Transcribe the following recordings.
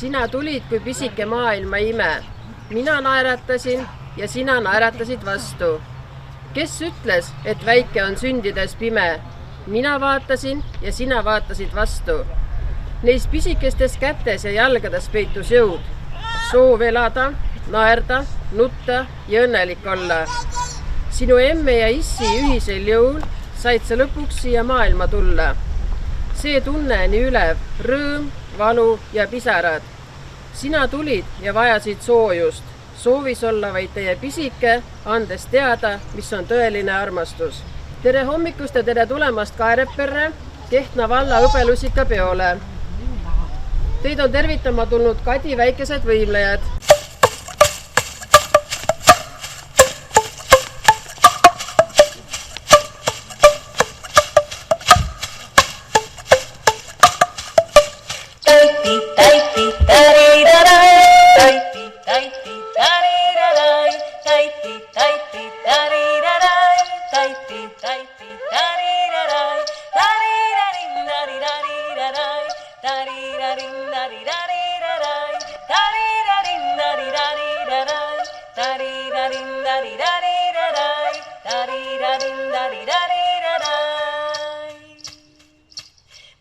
Sina tulid kui pisike maailma ime. Mina naeratasin ja sina naeratasid vastu. Kes ütles, et väike on sündides pime? Mina vaatasin ja sina vaatasid vastu. Neis pisikestes kätes ja jalgades peitus jõud. Soov elada, naerda, nutta ja õnnelik olla. Sinu emme ja issi ühisel jõul said sa lõpuks siia maailma tulla. See tunne nii ülev, rõõm, valu ja pisarad. Sina tulid ja vajasid soojust. Soovis olla vaid teie pisike, andes teada, mis on tõeline armastus. Tere hommikust ja tere tulemast Kaarepere Kehtna valla õbelusika peole. Teid on tervitama tulnud Kadi väikesed võimlejad.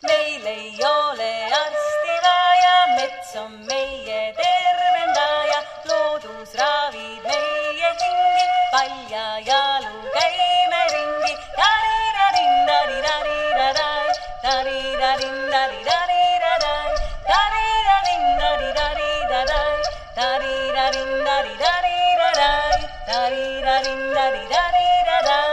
Meil ei ole arsti vaja, mets on meie tervendaja, loodus raavib meie hingi, palja jalu käime ringi. Tarirarindarirarai, tarirarindarirarai, tarirarindarirarai, tarirarindarirarai, tarirarindarirarai.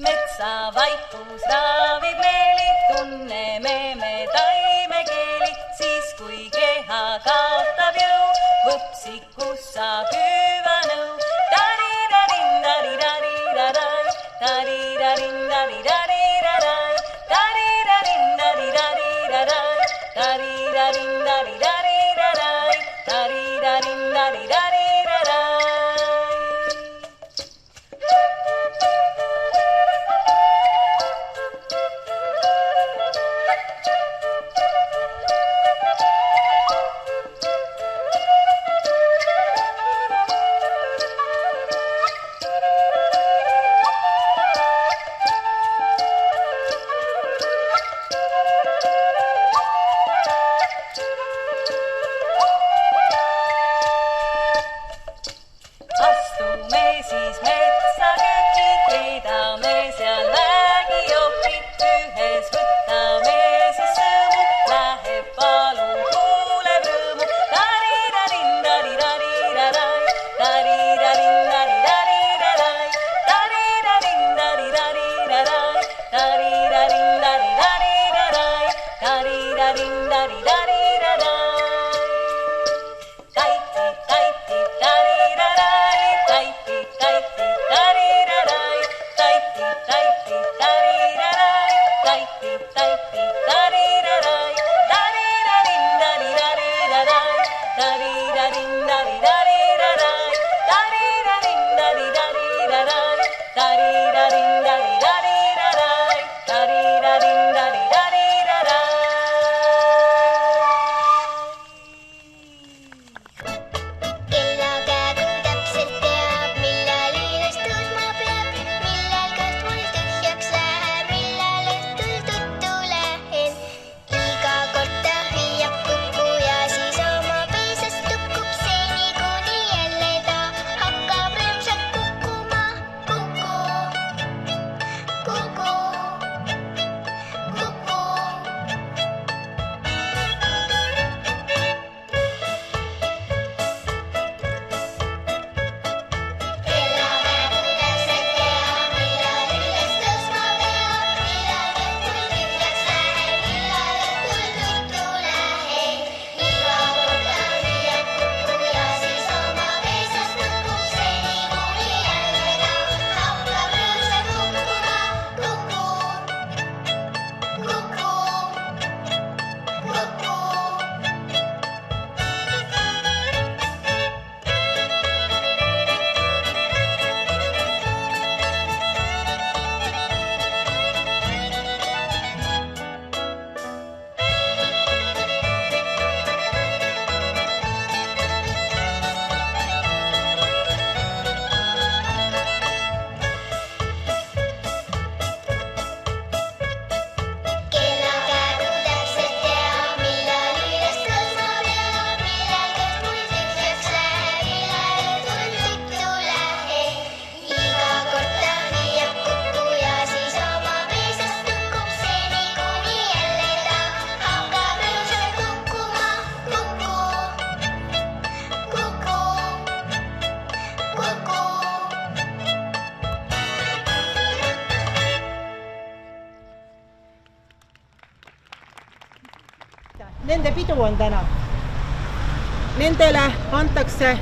Metsa vaikus raavib meeli, tunneme me taimekeeli, siis kui keha kaotab jõu, võpsikus saab hüva nõu. Tarirarindarirarai, tarirarindarirarai, tarirarindarirarai, tarirarindarirarai, tarirarindarirarai. Astume siis metsa köki, keedame seal väegijoki, ühes võtame siis sõõmu, läheb valu, kuuleb rõõmu. Tarirarindarirarai, tarirarindarirarai, tarirarindarirarai, tarirarindarirarai, tarirarindarirarai. Iga kord ta hüüab kukku ja siis oma piisast tukkub see. nende pidu on täna. Nendele antakse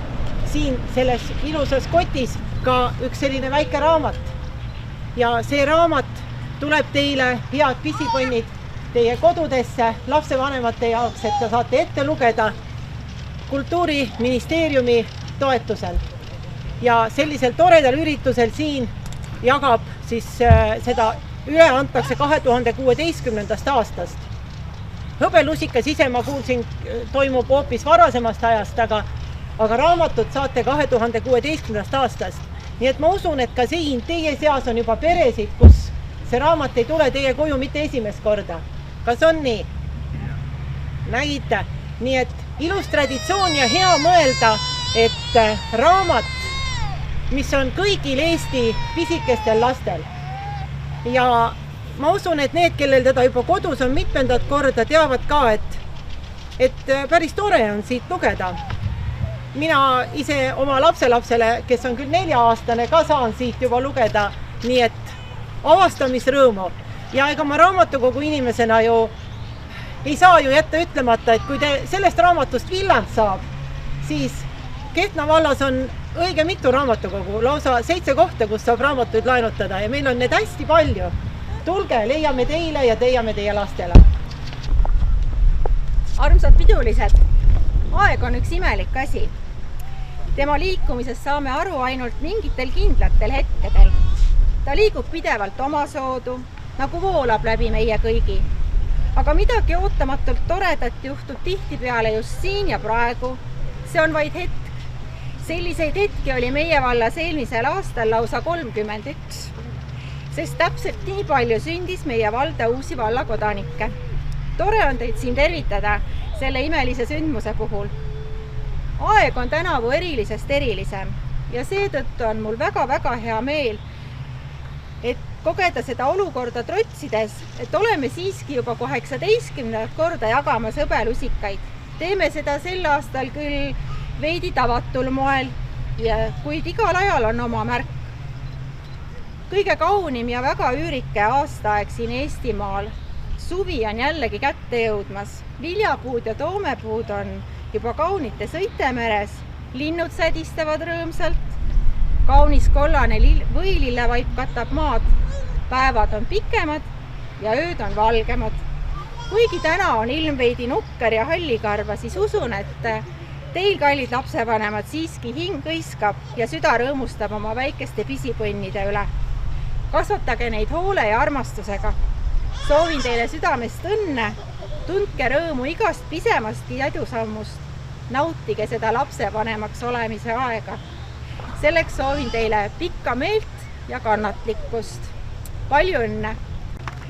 siin selles ilusas kotis ka üks selline väike raamat. Ja see raamat tuleb teile, head pisipõnnid, teie kodudesse lapsevanemate jaoks, et te saate ette lugeda Kultuuriministeeriumi toetusel. Ja sellisel toredal üritusel siin jagab siis seda üle antakse 2016. aastast. Hõbelusikas ise ma kuulsin toimub hoopis varasemast ajast, aga raamatut saate 2016. aastast. Nii et ma usun, et ka siin teie seas on juba peresid, kus see raamat ei tule teie koju mitte esimest korda. Kas on nii? Nägite? Nii et ilus traditsioon ja hea mõelda, et raamat, mis on kõigil Eesti pisikestel lastel. Ja ma usun, et need, kellel teda juba kodus on mitmendat korda, teavad ka, et päris tore on siit lugeda. Mina ise oma lapselapsele, kes on küll 4-aastane, ka saan siit juba lugeda, nii et avastamisrõõmu. Ja ega ma raamatukogu inimesena ju ei saa ju jätta ütlemata, et kui te sellest raamatust villand saab, siis Kehtna vallas on õige mitu raamatukogu, lausa 7 kohta, kus saab raamatuid laenutada ja meil on need hästi palju. Tulge, leiame teile ja leiame teie lastele. Armsad pidulised, aeg on üks imelik asi. Tema liikumisest saame aru ainult mingitel kindlatel hetkedel. Ta liigub pidevalt omasoodu, nagu voolab läbi meie kõigi. Aga midagi ootamatult toredat juhtub tihtipeale just siin ja praegu. See on vaid hetk. Selliseid hetki oli meie vallas eelmisel aastal lausa 31, sest täpselt nii palju sündis meie valda uusi vallakodanikke. Tore on teid siin tervitada selle imelise sündmuse puhul. Aeg on tänavu erilisest erilisem ja seetõttu on mul väga-väga hea meel, et kogeda seda olukorda trotsides, et oleme siiski juba 18. korda jagamas hõbelusikaid. Teeme seda sel aastal küll veidi tavatul moel, kuid igal ajal on oma märk. Kõige kaunim ja väga üürike aastaaeg siin Eestimaal. Suvi on jällegi kätte jõudmas. Viljapuud ja toomepuud on juba kaunite sõitemeres. Linnud sädistavad rõõmsalt. Kaunis kollane võilillevaip katab maad. Päevad on pikemad ja ööd on valgemad. Kuigi täna on ilm veidi nukker ja hallikarva, siis usun, et teil, kallid lapsevanemad, siiski hing hõiskab ja süda rõõmustab oma väikeste pisipõnnide üle. Kasvatage neid hoole ja armastusega. Soovin teile südamest õnne, tundke rõõmu igast pisemastki edusammust. Nautige seda lapsevanemaks olemise aega. Selleks soovin teile pikka meelt ja kannatlikkust. Palju õnne!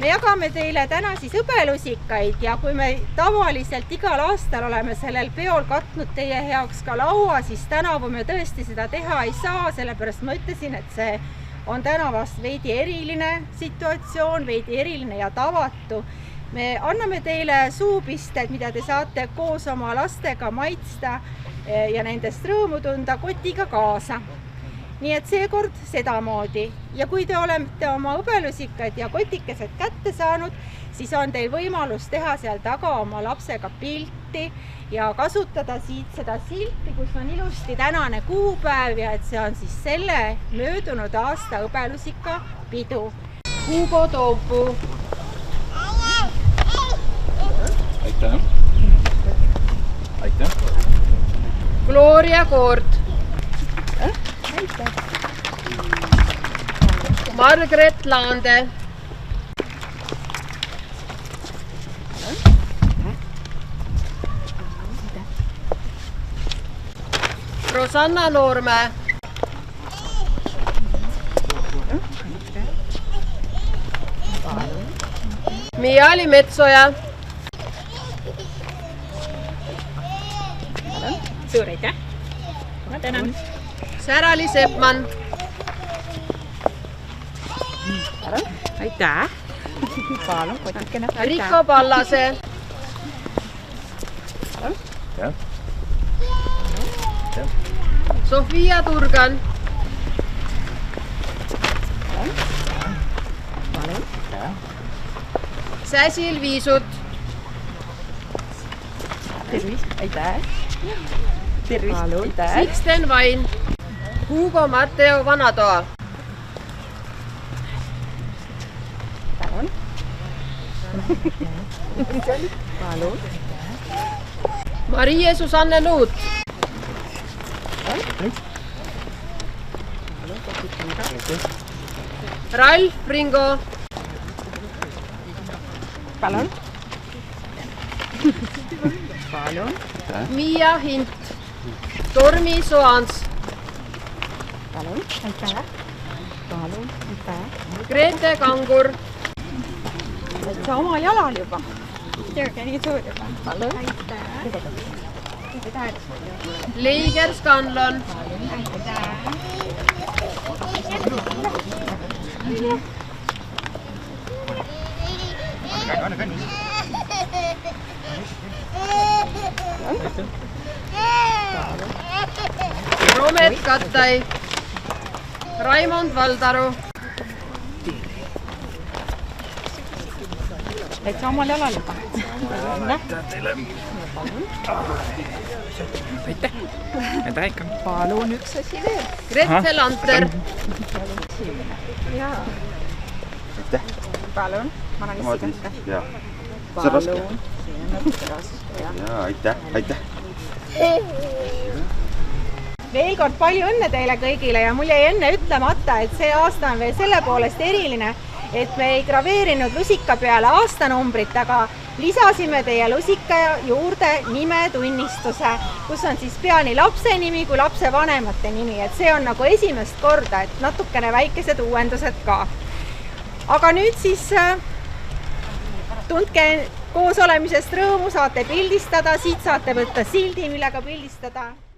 Me jagame teile täna siis hõbelusikaid ja kui me tavaliselt igal aastal oleme sellel peol katnud teie heaks ka laua, siis tänavu me tõesti seda teha ei saa, sellepärast ma ütlesin, et see on täna vast veidi eriline situatsioon, veidi eriline ja tavatu. Me anname teile suupisted, mida te saate koos oma lastega maitsta ja nendest rõõmu tunda kotiga kaasa. Nii et seekord sedamoodi. Ja kui te olete oma hõbelusikad ja kotikesed kätte saanud, siis on teil võimalus teha seal taga oma lapsega pilti ja kasutada siit seda silti, kus on ilusti tänane kuupäev ja et see on siis selle möödunud aasta hõbelusika pidu. Hugo Toopuu. Aitäh. Aitäh. Gloria Koort. Aitäh. Margret Laande. Rosanna Noormäe. Miali Metsoja. Suur aitäh. Ma tänan. Särali Seppmann. Aitäh. Palun, kotikene. Rikko Pallase. Sofia Turgan. Säsil Viisut. tervist, aitäh. Tervist, aitäh. Sixten Vain, Hugo Matteo Vanatoa. Palun. Palun. Marie Susanne Nuut. Ralf Ringo. Palun. Palun. Miia Hint. Tormi Soans. Palun. Aitäh. Palun. Aitäh. Grete Kangur. Et sa oma jalal juba. Jürgen, nii suur juba. Palun. Aitäh. Leiger Scanlon. Romet Kattai. Raimond Valdaru. Et sa omal jalal juba. Aitäh ikka. Palun üks asi veel. Grete Lanter. Jaa. Aitäh. Palun. Ma olen issi kätte. Jaa. See on raske. Palun. See on natuke raske. Jaa, aitäh. Veel kord palju õnne teile kõigile ja mul jäi enne ütlemata, et see aasta on veel selle poolest eriline, et me ei graveerinud lusika peale aastanumbrit, aga lisasime teie lusika juurde nimetunnistuse, kus on siis pea nii lapse nimi kui lapse vanemate nimi, et see on nagu esimest korda, et natukene väikesed uuendused ka. Aga nüüd siis tundke koos olemisest rõõmu, saate pildistada, siit saate võtta sildi, millega pildistada.